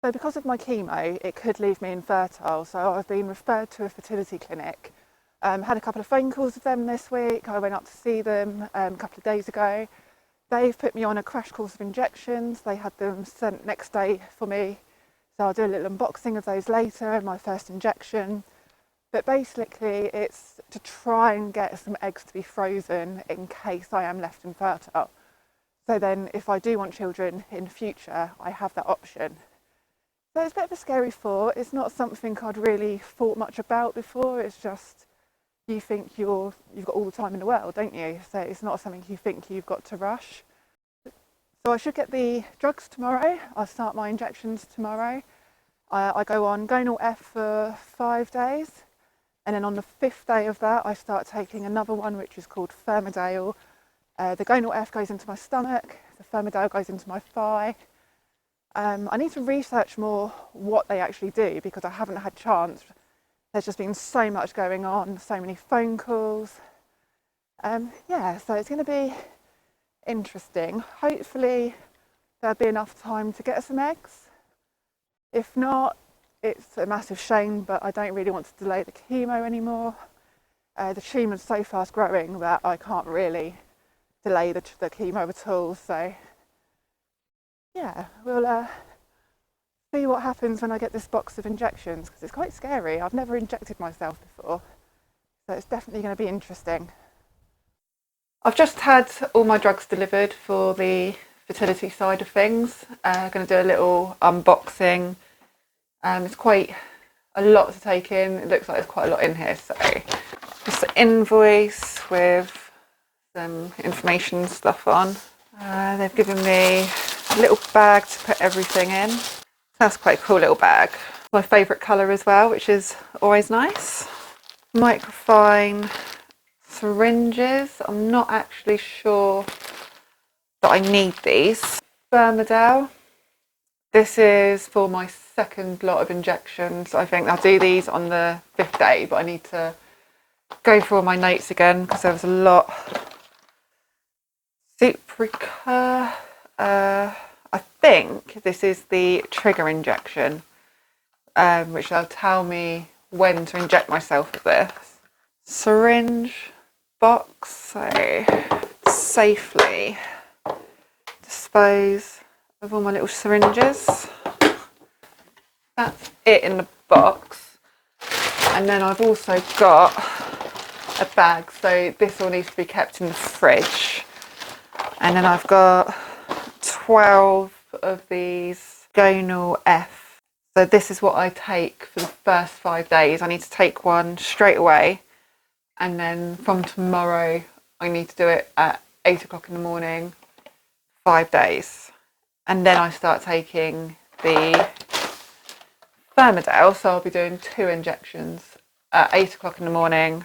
So because of my chemo, it could leave me infertile. So I've been referred to a fertility clinic. Had a couple of phone calls with them this week. I went up to see them a couple of days ago. They've put me on a crash course of injections. They had them sent next day for me. So I'll do a little unboxing of those later and my first injection. But basically it's to try and get some eggs to be frozen in case I am left infertile. So then if I do want children in the future, I have that option. So it's a bit of a scary thought. It's not something I'd really thought much about before. It's just, you think you've got all the time in the world, don't you? So it's not something you think you've got to rush. So I should get the drugs tomorrow. I'll start my injections tomorrow. I go on Gonal F for 5 days. And then on the 5th day of that, I start taking another one, which is called Ferrans. The Gonal F goes into my stomach. The Ferrans goes into my thigh. I need to research more what they actually do because I haven't had chance. There's just been so much going on, so many phone calls. Yeah, so it's going to be interesting. Hopefully there'll be enough time to get some eggs. If not, it's a massive shame, but I don't really want to delay the chemo anymore. The tumour's so fast growing that I can't really delay the chemo at all. So yeah, we'll see what happens when I get this box of injections, because it's quite scary. I've never injected myself before, so it's definitely going to be interesting. I've just had all my drugs delivered for the fertility side of things. I'm going to do a little unboxing. It's quite a lot to take in. It looks like there's quite a lot in here. So just an invoice with some information stuff on. They've given me a little bag to put everything in. That's quite a cool little bag. My favourite colour as well, which is always nice. Microfine syringes. I'm not actually sure that I need these. Fermidale. This is for my second lot of injections. I think I'll do these on the 5th day, but I need to go through all my notes again because there was a lot. Supricur. I think this is the trigger injection, which will tell me when to inject myself with this. Syringe box, so safely dispose of all my little syringes. That's it in the box. And then I've also got a bag, so this all needs to be kept in the fridge. And then I've got 12 of these Gonal F. So this is what I take for the first 5 days. I need to take one straight away, and then from tomorrow I need to do it at 8 o'clock in the morning, 5 days. And then I start taking the Fermidale, so I'll be doing 2 injections at 8 o'clock in the morning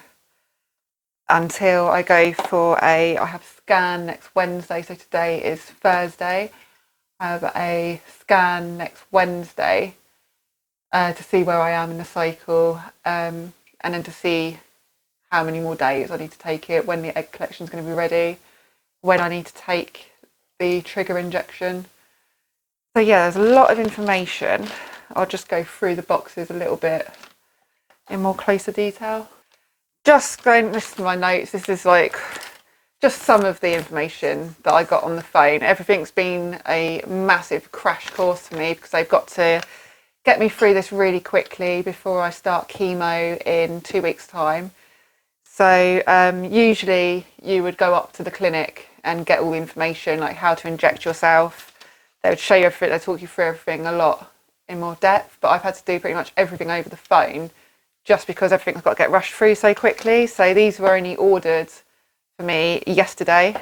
until I go for I have a scan next Wednesday, so today is Thursday. I have a scan next Wednesday to see where I am in the cycle, and then to see how many more days I need to take it, when the egg collection is going to be ready, when I need to take the trigger injection. So yeah, there's a lot of information. I'll just go through the boxes a little bit in more closer detail. Just going to listen to my notes. This is like just some of the information that I got on the phone. Everything's been a massive crash course for me because they've got to get me through this really quickly before I start chemo in 2 weeks' time. So usually you would go up to the clinic and get all the information, like how to inject yourself. They would show you everything, they'd talk you through everything a lot in more depth, but I've had to do pretty much everything over the phone just because everything's got to get rushed through so quickly. So these were only ordered for me yesterday.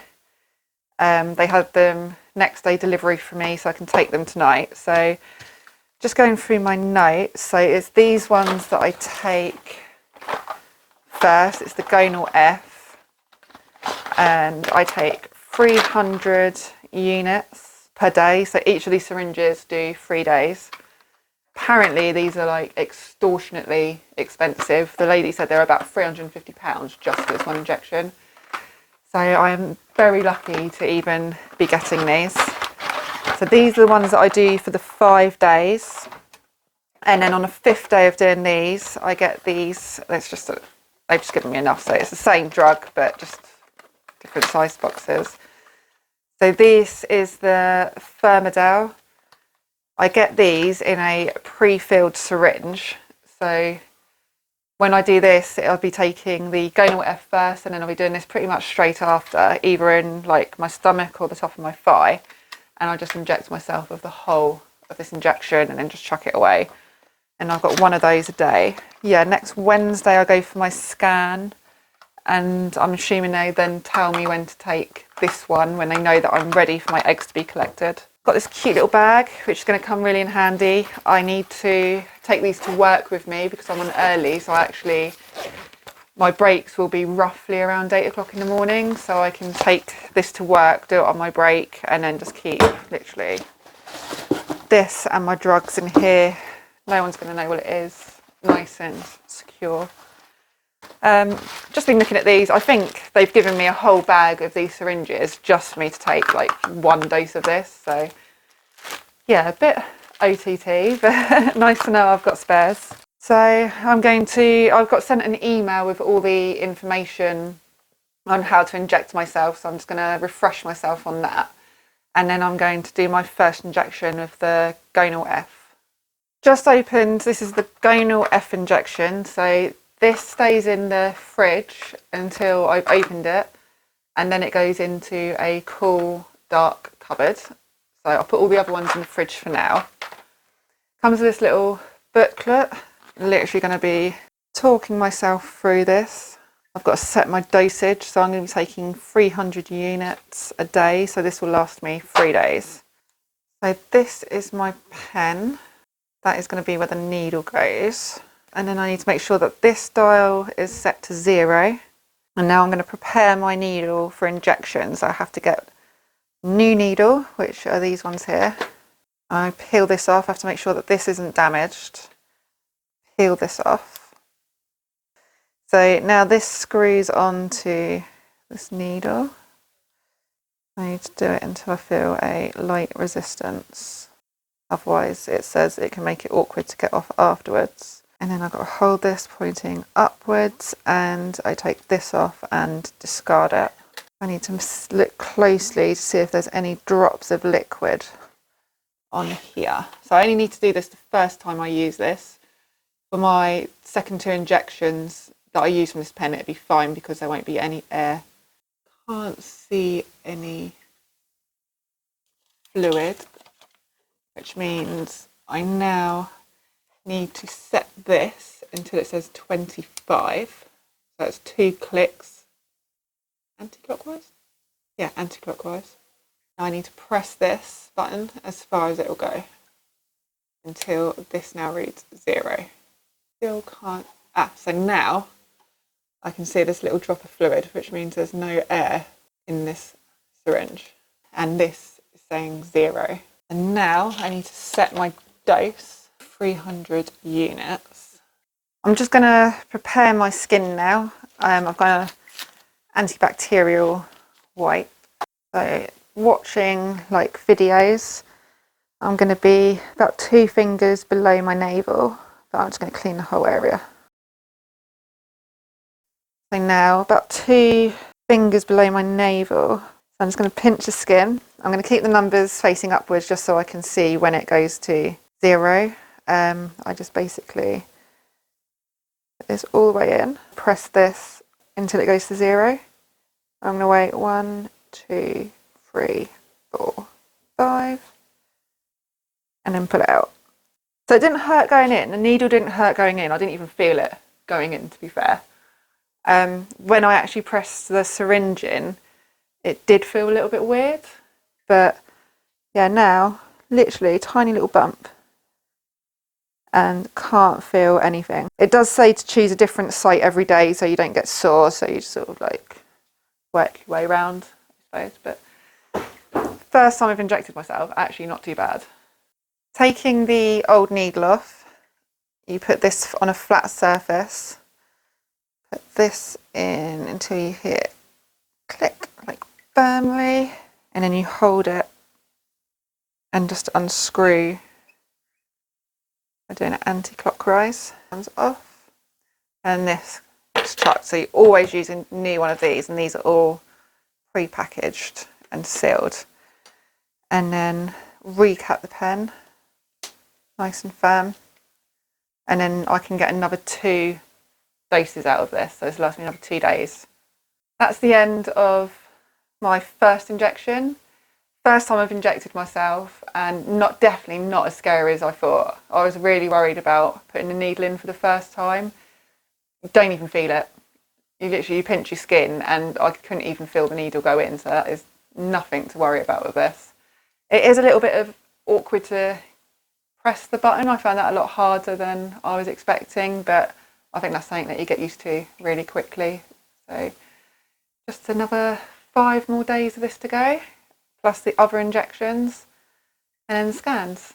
They had them next day delivery for me, so I can take them tonight. So just going through my notes, so it's these ones that I take first. It's the Gonal F, and I take 300 units per day, so each of these syringes do 3 days. Apparently these are like extortionately expensive. The lady said they're about £350 just for this one injection. So I'm very lucky to even be getting these. So these are the ones that I do for the 5 days. And then on the 5th day of doing these, I get these. They've just given me enough. So it's the same drug, but just different size boxes. So this is the Fermadel. I get these in a pre-filled syringe. So when I do this, I'll be taking the gonal F first, and then I'll be doing this pretty much straight after, either in like my stomach or the top of my thigh. And I'll just inject myself with the whole of this injection and then just chuck it away. And I've got one of those a day. Yeah, next Wednesday I go for my scan, and I'm assuming they then tell me when to take this one when they know that I'm ready for my eggs to be collected. Got this cute little bag which is going to come really in handy. I need to take these to work with me because I'm on early, so my breaks will be roughly around 8 o'clock in the morning, so I can take this to work, do it on my break, and then just keep literally this and my drugs in here. No one's going to know what it is. Nice and secure. Just been looking at these. I think they've given me a whole bag of these syringes just for me to take like 1 dose of this. So yeah, a bit OTT, but nice to know I've got spares. So I've got sent an email with all the information on how to inject myself. So I'm just going to refresh myself on that. And then I'm going to do my first injection with the gonal F. Just opened, this is the gonal F injection. So this stays in the fridge until I've opened it, and then it goes into a cool, dark cupboard. So I'll put all the other ones in the fridge for now. Comes with this little booklet. Literally going to be talking myself through this. I've got to set my dosage, so I'm going to be taking 300 units a day, so this will last me 3 days. So this is my pen. That is going to be where the needle goes. And then I need to make sure that this dial is set to 0. And now I'm going to prepare my needle for injection. So I have to get a new needle, which are these ones here. I peel this off. I have to make sure that this isn't damaged. Peel this off. So now this screws onto this needle. I need to do it until I feel a light resistance. Otherwise it says it can make it awkward to get off afterwards. And then I've got to hold this pointing upwards, and I take this off and discard it. I need to look closely to see if there's any drops of liquid on here. So I only need to do this the first time I use this. For my second 2 injections that I use from this pen, it'll be fine because there won't be any air. Can't see any fluid, which means I now need to set this until it says 25. So it's 2 clicks anti-clockwise. Yeah, anti-clockwise. Now I need to press this button as far as it will go until this now reads 0. Still can't. So now I can see this little drop of fluid, which means there's no air in this syringe, and this is saying 0. And now I need to set my dose. 300 units. I'm just going to prepare my skin now. I've got an antibacterial wipe. So watching like videos, I'm going to be about 2 fingers below my navel, but I'm just going to clean the whole area. So now about 2 fingers below my navel. So I'm just going to pinch the skin. I'm going to keep the numbers facing upwards just so I can see when it goes to 0. I just basically put this all the way in, press this until it goes to 0. I'm going to wait 1, 2, 3, 4, 5, and then pull it out. So it didn't hurt going in. The needle didn't hurt going in. I didn't even feel it going in, to be fair. When I actually pressed the syringe in, it did feel a little bit weird. But yeah, now literally tiny little bump. And can't feel anything. It does say to choose a different site every day so you don't get sore, so you just sort of like work your way around, I suppose. But first time I've injected myself, actually not too bad. Taking the old needle off, you put this on a flat surface, put this in until you hear it click like firmly, and then you hold it and just unscrew. I'm doing it anti-clockwise. Comes off, and this is chucked. So you always use a new one of these, and these are all pre-packaged and sealed. And then recap the pen, nice and firm. And then I can get another 2 doses out of this, so this lasts me another 2 days. That's the end of my first injection. First time I've injected myself, and definitely not as scary as I thought. I was really worried about putting the needle in for the first time. You don't even feel it. You pinch your skin, and I couldn't even feel the needle go in, so that is nothing to worry about with this. It is a little bit awkward to press the button. I found that a lot harder than I was expecting, but I think that's something that you get used to really quickly. So just another 5 more days of this to go, plus the other injections and then the scans.